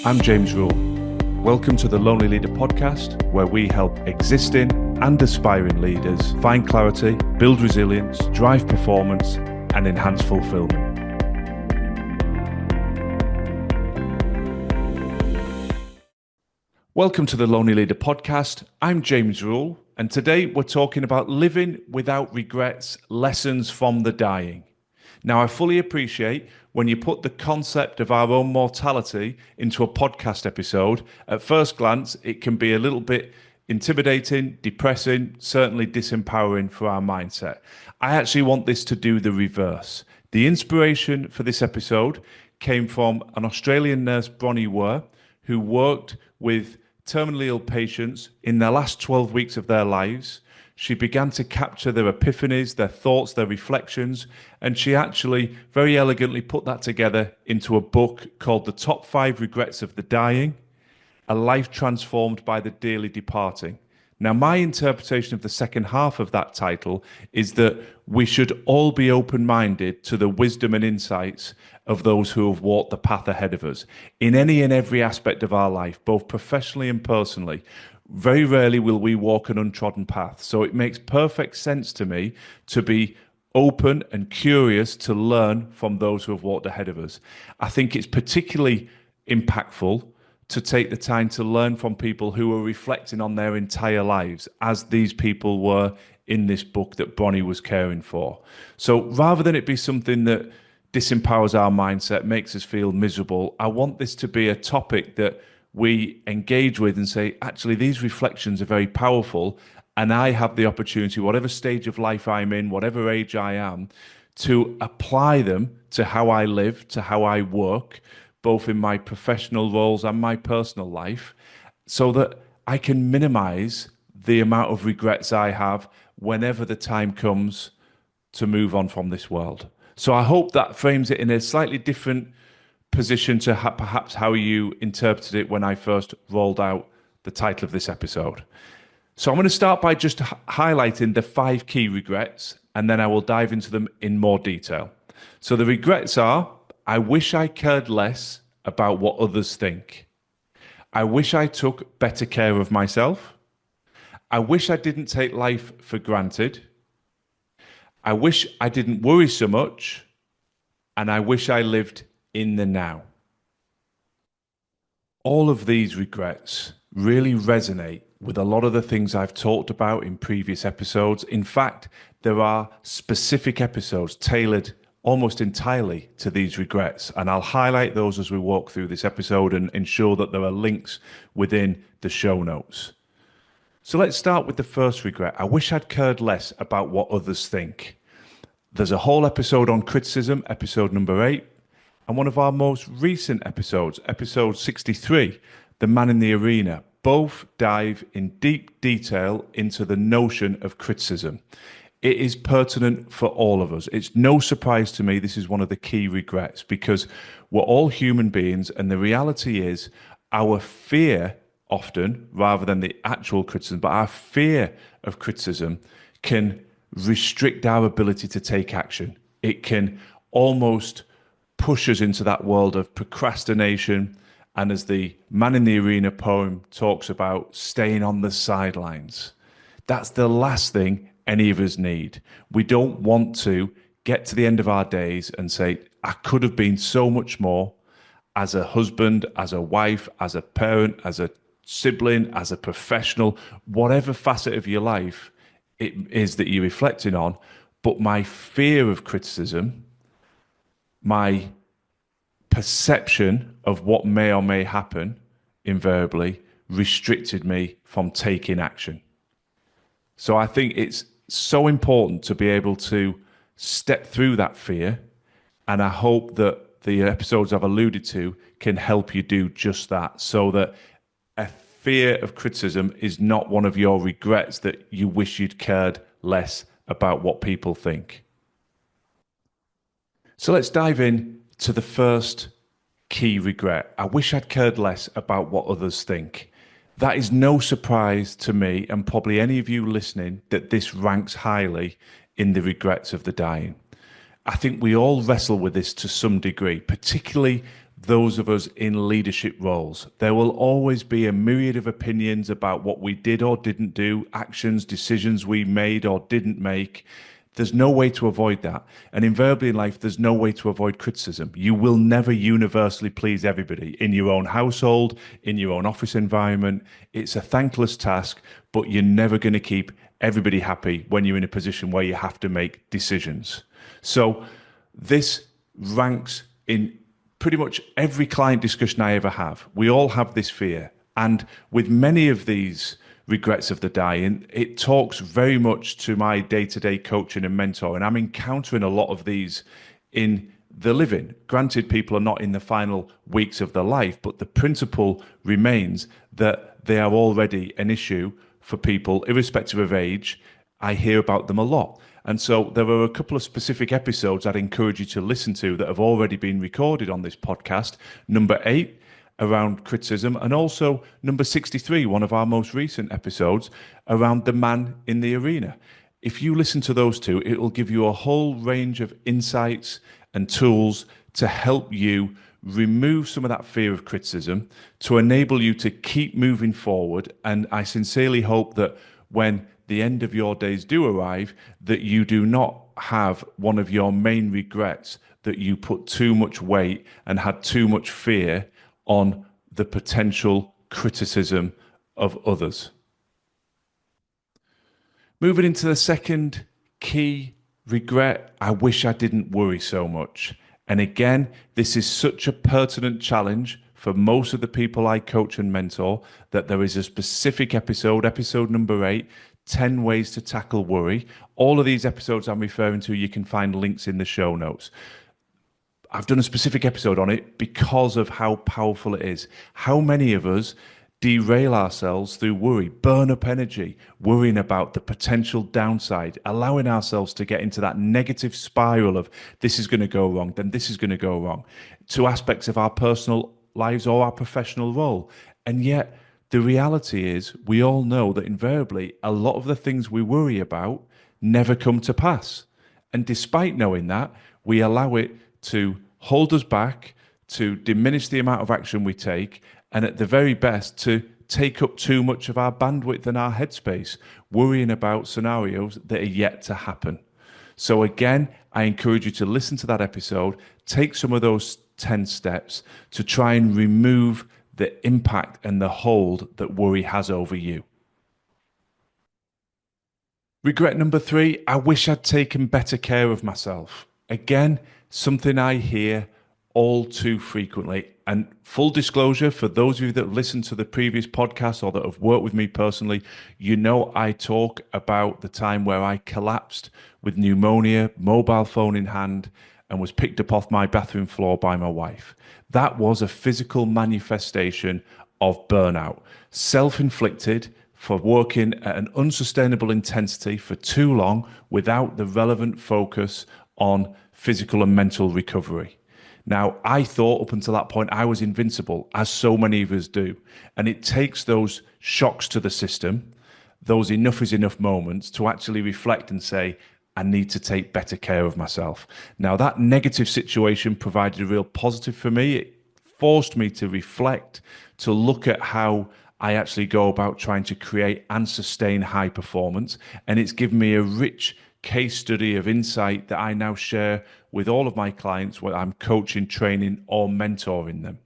I'm James Rule. Welcome to the Lonely Leader podcast, where we help existing and aspiring leaders find clarity, build resilience, drive performance, and enhance fulfillment. Welcome to the Lonely Leader podcast. I'm James Rule, and today we're talking about living without regrets, lessons from the dying. Now, I fully appreciate when you put the concept of our own mortality into a podcast episode, at first glance, it can be a little bit intimidating, depressing, certainly disempowering for our mindset. I actually want this to do the reverse. The inspiration for this episode came from an Australian nurse, Bronnie Ware, who worked with terminally ill patients in the last 12 weeks of their lives. She began to capture their epiphanies, their thoughts, their reflections, and she actually very elegantly put that together into a book called The Top 5 Regrets of the Dying, A Life Transformed by the Dearly Departing. Now, my interpretation of the second half of that title is that we should all be open-minded to the wisdom and insights of those who have walked the path ahead of us in any and every aspect of our life, both professionally and personally. Very rarely will we walk an untrodden path. So it makes perfect sense to me to be open and curious to learn from those who have walked ahead of us. I think it's particularly impactful to take the time to learn from people who are reflecting on their entire lives, as these people were in this book that Bronnie was caring for. So rather than it be something that disempowers our mindset, makes us feel miserable, I want this to be a topic that we engage with and say, actually, these reflections are very powerful, and I have the opportunity, whatever stage of life I'm in, whatever age I am, to apply them to how I live, to how I work, both in my professional roles and my personal life, so that I can minimize the amount of regrets I have whenever the time comes to move on from this world. So I hope that frames it in a slightly different position to perhaps how you interpreted it when I first rolled out the title of this episode. So I'm going to start by just highlighting the 5 key regrets, and then I will dive into them in more detail. So the regrets are: I wish I cared less about what others think. I wish I took better care of myself. I wish I didn't take life for granted. I wish I didn't worry so much. And I wish I lived in the now. All of these regrets really resonate with a lot of the things I've talked about in previous episodes. In fact, there are specific episodes tailored almost entirely to these regrets, and I'll highlight those as we walk through this episode and ensure that there are links within the show notes. So let's start with the first regret. I wish I'd cared less about what others think. There's a whole episode on criticism, episode number 8, and one of our most recent episodes, episode 63, The Man in the Arena. Both dive in deep detail into the notion of criticism. It is pertinent for all of us. It's no surprise to me this is one of the key regrets, because we're all human beings, and the reality is our fear often, rather than the actual criticism, but our fear of criticism can restrict our ability to take action. It can almost push us into that world of procrastination, and as the Man in the Arena poem talks about, staying on the sidelines. That's the last thing any of us need. We don't want to get to the end of our days and say, I could have been so much more as a husband, as a wife, as a parent, as a sibling, as a professional, whatever facet of your life it is that you're reflecting on. But my fear of criticism, my perception of what may or may happen, invariably restricted me from taking action. So I think it's so important to be able to step through that fear, and I hope that the episodes I've alluded to can help you do just that, so that a fear of criticism is not one of your regrets that you wish you'd cared less about what people think. So let's dive in to the first key regret. I wish I'd cared less about what others think. That is no surprise to me, and probably any of you listening, that this ranks highly in the regrets of the dying. I think we all wrestle with this to some degree, particularly those of us in leadership roles. There will always be a myriad of opinions about what we did or didn't do, actions, decisions we made or didn't make. There's no way to avoid that. And invariably in life, there's no way to avoid criticism. You will never universally please everybody in your own household, in your own office environment. It's a thankless task, but you're never going to keep everybody happy when you're in a position where you have to make decisions. So this ranks in pretty much every client discussion I ever have. We all have this fear. And with many of these regrets of the dying, it talks very much to my day-to-day coaching and mentoring. I'm encountering a lot of these in the living. Granted, people are not in the final weeks of their life, but the principle remains that they are already an issue for people, irrespective of age. I hear about them a lot. And so there are a couple of specific episodes I'd encourage you to listen to that have already been recorded on this podcast. Number 8, around criticism, and also number 63, one of our most recent episodes, around the man in the arena. If you listen to those two, it will give you a whole range of insights and tools to help you remove some of that fear of criticism, to enable you to keep moving forward. And I sincerely hope that when the end of your days do arrive, that you do not have one of your main regrets that you put too much weight and had too much fear on the potential criticism of others. Moving into the second key regret, I wish I didn't worry so much. And again, this is such a pertinent challenge for most of the people I coach and mentor that there is a specific episode, episode number 8, 10 ways to tackle worry. All of these episodes I'm referring to, you can find links in the show notes. I've done a specific episode on it because of how powerful it is. How many of us derail ourselves through worry, burn up energy, worrying about the potential downside, allowing ourselves to get into that negative spiral of this is going to go wrong, then this is going to go wrong, to aspects of our personal lives or our professional role. And yet the reality is we all know that invariably a lot of the things we worry about never come to pass. And despite knowing that, we allow it to hold us back, to diminish the amount of action we take, and at the very best, to take up too much of our bandwidth and our headspace, worrying about scenarios that are yet to happen. So again, I encourage you to listen to that episode, take some of those 10 steps to try and remove the impact and the hold that worry has over you. Regret number 3, I wish I'd taken better care of myself. Again, something I hear all too frequently. And full disclosure, for those of you that have listened to the previous podcast or that have worked with me personally, you know I talk about the time where I collapsed with pneumonia, mobile phone in hand, and was picked up off my bathroom floor by my wife. That was a physical manifestation of burnout, self-inflicted, for working at an unsustainable intensity for too long without the relevant focus on physical and mental recovery. Now, I thought up until that point I was invincible, as so many of us do. And it takes those shocks to the system, those enough is enough moments, to actually reflect and say, I need to take better care of myself. Now, that negative situation provided a real positive for me. It forced me to reflect, to look at how I actually go about trying to create and sustain high performance. And it's given me a rich case study of insight that I now share with all of my clients, whether I'm coaching, training, or mentoring them.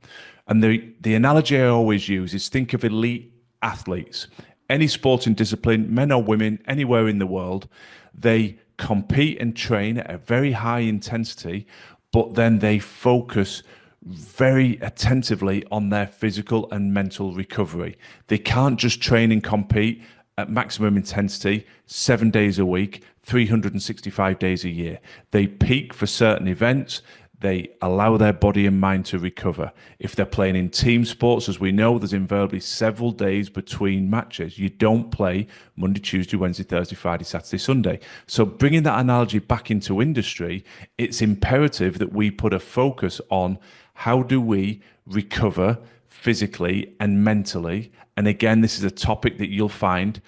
And the analogy I always use is think of elite athletes. Any sporting discipline, men or women, anywhere in the world, they compete and train at a very high intensity, but then they focus very attentively on their physical and mental recovery. They can't just train and compete at maximum intensity 7 days a week, 365 days a year. They peak for certain events. They allow their body and mind to recover. If they're playing in team sports, as we know, there's invariably several days between matches. You don't play Monday, Tuesday, Wednesday, Thursday, Friday, Saturday, Sunday. So bringing that analogy back into industry, it's imperative that we put a focus on how do we recover physically and mentally. And again, this is a topic that you'll find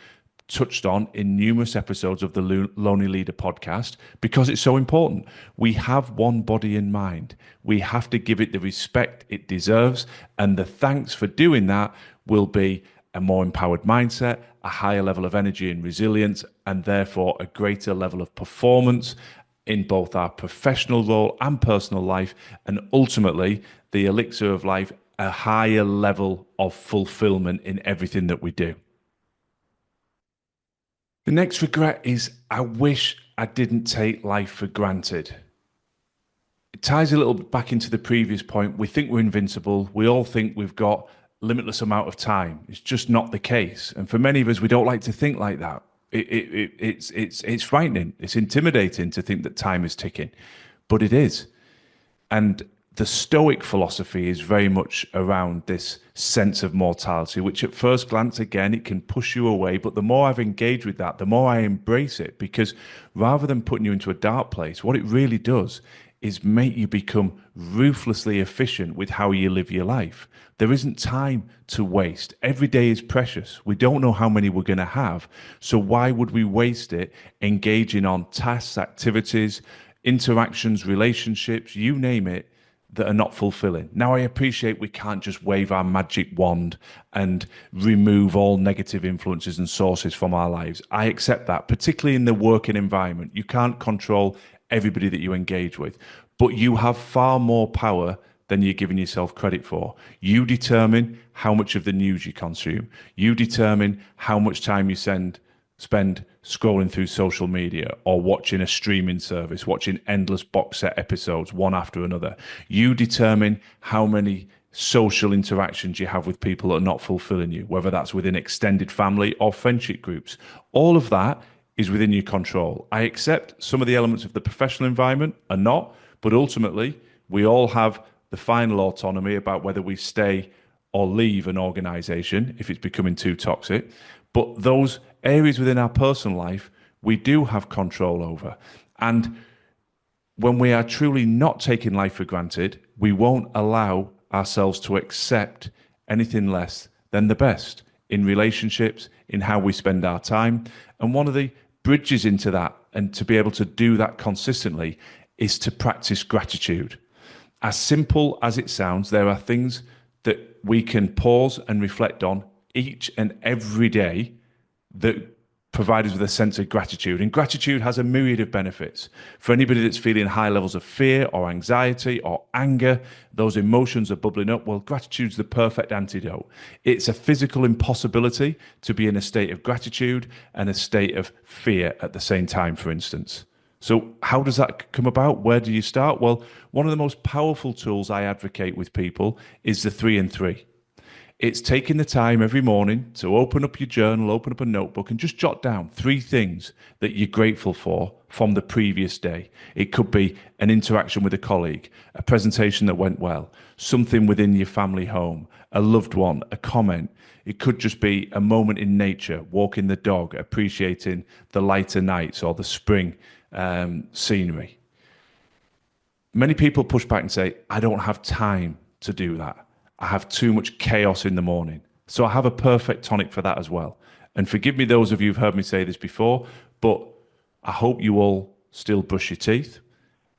touched on in numerous episodes of the Lonely Leader podcast because it's so important. We have one body in mind. We have to give it the respect it deserves. And the thanks for doing that will be a more empowered mindset, a higher level of energy and resilience, and therefore a greater level of performance in both our professional role and personal life. And ultimately, the elixir of life, a higher level of fulfillment in everything that we do. The next regret is I wish I didn't take life for granted. It ties a little bit back into the previous point. We think we're invincible. We all think we've got limitless amount of time. It's just not the case. And for many of us, we don't like to think like that. It's frightening. It's intimidating to think that time is ticking, but it is. And the Stoic philosophy is very much around this sense of mortality, which at first glance, again, it can push you away. But the more I've engaged with that, the more I embrace it, because rather than putting you into a dark place, what it really does is make you become ruthlessly efficient with how you live your life. There isn't time to waste. Every day is precious. We don't know how many we're going to have. So why would we waste it engaging on tasks, activities, interactions, relationships, you name it, that are not fulfilling? Now, I appreciate we can't just wave our magic wand and remove all negative influences and sources from our lives. I accept that, particularly in the working environment. You can't control everybody that you engage with, but you have far more power than you're giving yourself credit for. You determine how much of the news you consume. You determine how much time you spend scrolling through social media or watching a streaming service, watching endless box set episodes one after another. You determine how many social interactions you have with people that are not fulfilling you, whether that's within extended family or friendship groups. All of that is within your control. I accept some of the elements of the professional environment are not, but ultimately we all have the final autonomy about whether we stay or leave an organization if it's becoming too toxic. But those areas within our personal life, we do have control over. And when we are truly not taking life for granted, we won't allow ourselves to accept anything less than the best in relationships, in how we spend our time. And one of the bridges into that, and to be able to do that consistently, is to practice gratitude. As simple as it sounds, there are things that we can pause and reflect on each and every day that provide us with a sense of gratitude. And gratitude has a myriad of benefits. For anybody that's feeling high levels of fear or anxiety or anger, those emotions are bubbling up, well, gratitude's the perfect antidote. It's a physical impossibility to be in a state of gratitude and a state of fear at the same time, for instance. So how does that come about? Where do you start? Well, one of the most powerful tools I advocate with people is the 3 and 3. It's taking the time every morning to open up your journal, open up a notebook, and just jot down 3 things that you're grateful for from the previous day. It could be an interaction with a colleague, a presentation that went well, something within your family home, a loved one, a comment. It could just be a moment in nature, walking the dog, appreciating the lighter nights or the spring scenery. Many people push back and say, I don't have time to do that. I have too much chaos in the morning. So I have a perfect tonic for that as well. And forgive me, those of you who've heard me say this before, but I hope you all still brush your teeth.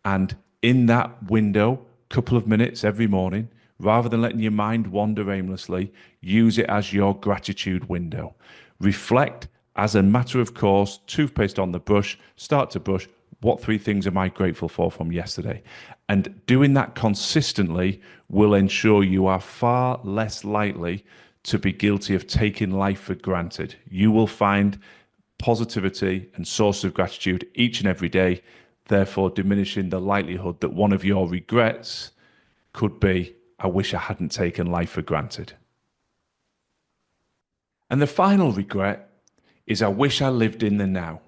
And in that window, couple of minutes every morning, rather than letting your mind wander aimlessly, use it as your gratitude window. Reflect as a matter of course, toothpaste on the brush, start to brush. What 3 things am I grateful for from yesterday? And doing that consistently will ensure you are far less likely to be guilty of taking life for granted. You will find positivity and source of gratitude each and every day, therefore diminishing the likelihood that one of your regrets could be, I wish I hadn't taken life for granted. And the final regret is I wish I lived in the now.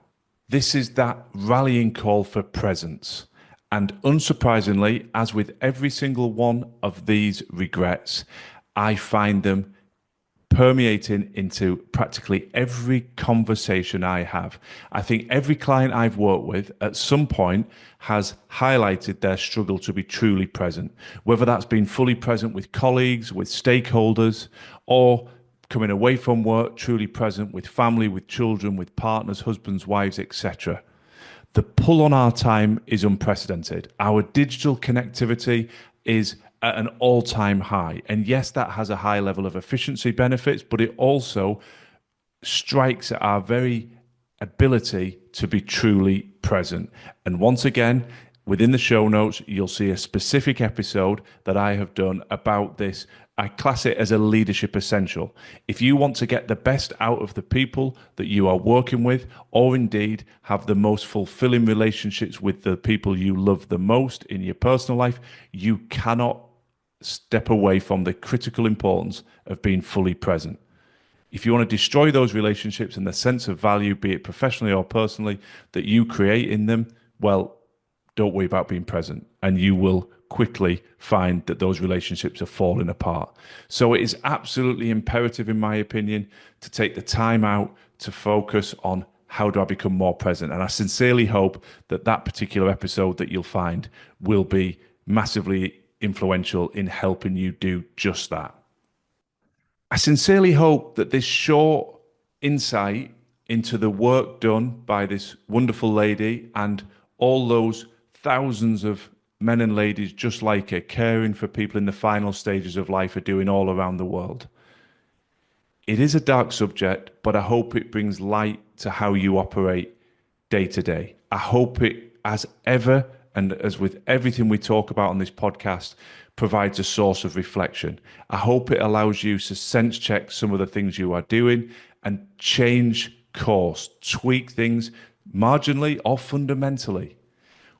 This is that rallying call for presence. And unsurprisingly, as with every single one of these regrets, I find them permeating into practically every conversation I have. I think every client I've worked with at some point has highlighted their struggle to be truly present, whether that's been fully present with colleagues, with stakeholders, or coming away from work, truly present with family, with children, with partners, husbands, wives, etc. The pull on our time is unprecedented. Our digital connectivity is at an all-time high. And yes, that has a high level of efficiency benefits, but it also strikes at our very ability to be truly present. And once again, within the show notes, you'll see a specific episode that I have done about this. I class it as a leadership essential. If you want to get the best out of the people that you are working with, or indeed have the most fulfilling relationships with the people you love the most in your personal life, you cannot step away from the critical importance of being fully present. If you want to destroy those relationships and the sense of value, be it professionally or personally, that you create in them, well, don't worry about being present, and you will quickly find that those relationships are falling apart. So it is absolutely imperative, in my opinion, to take the time out to focus on how do I become more present. And I sincerely hope that that particular episode that you'll find will be massively influential in helping you do just that. I sincerely hope that this short insight into the work done by this wonderful lady and all those thousands of men and ladies just like her, caring for people in the final stages of life, are doing all around the world. It is a dark subject, but I hope it brings light to how you operate day to day. I hope it, as ever, and as with everything we talk about on this podcast, provides a source of reflection. I hope it allows you to sense check some of the things you are doing and change course, tweak things marginally or fundamentally.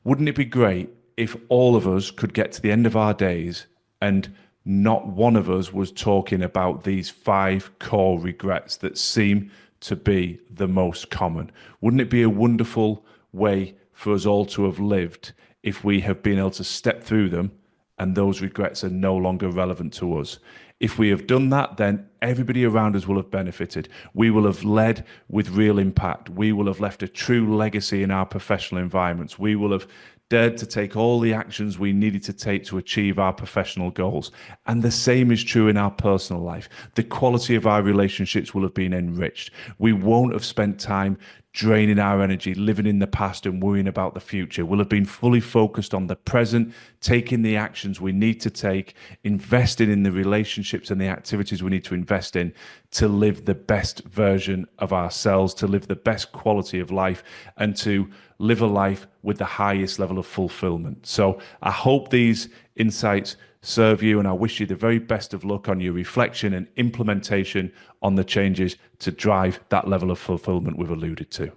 Wouldn't it be great if all of us could get to the end of our days and not one of us was talking about these 5 core regrets that seem to be the most common? Wouldn't it be a wonderful way for us all to have lived if we have been able to step through them and those regrets are no longer relevant to us? If we have done that, then everybody around us will have benefited. We will have led with real impact. We will have left a true legacy in our professional environments. We will have dared to take all the actions we needed to take to achieve our professional goals. And the same is true in our personal life. The quality of our relationships will have been enriched. We won't have spent time draining our energy, living in the past and worrying about the future. We'll have been fully focused on the present, taking the actions we need to take, investing in the relationships and the activities we need to invest in to live the best version of ourselves, to live the best quality of life, and to live a life with the highest level of fulfillment. So I hope these insights serve you, and I wish you the very best of luck on your reflection and implementation on the changes to drive that level of fulfillment we've alluded to.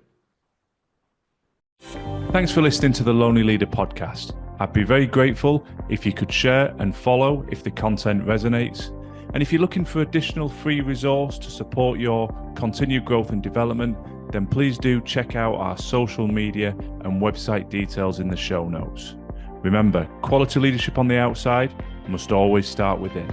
Thanks for listening to the Lonely Leader podcast. I'd be very grateful if you could share and follow if the content resonates. And if you're looking for additional free resource to support your continued growth and development, then please do check out our social media and website details in the show notes. Remember, quality leadership on the outside must always start within.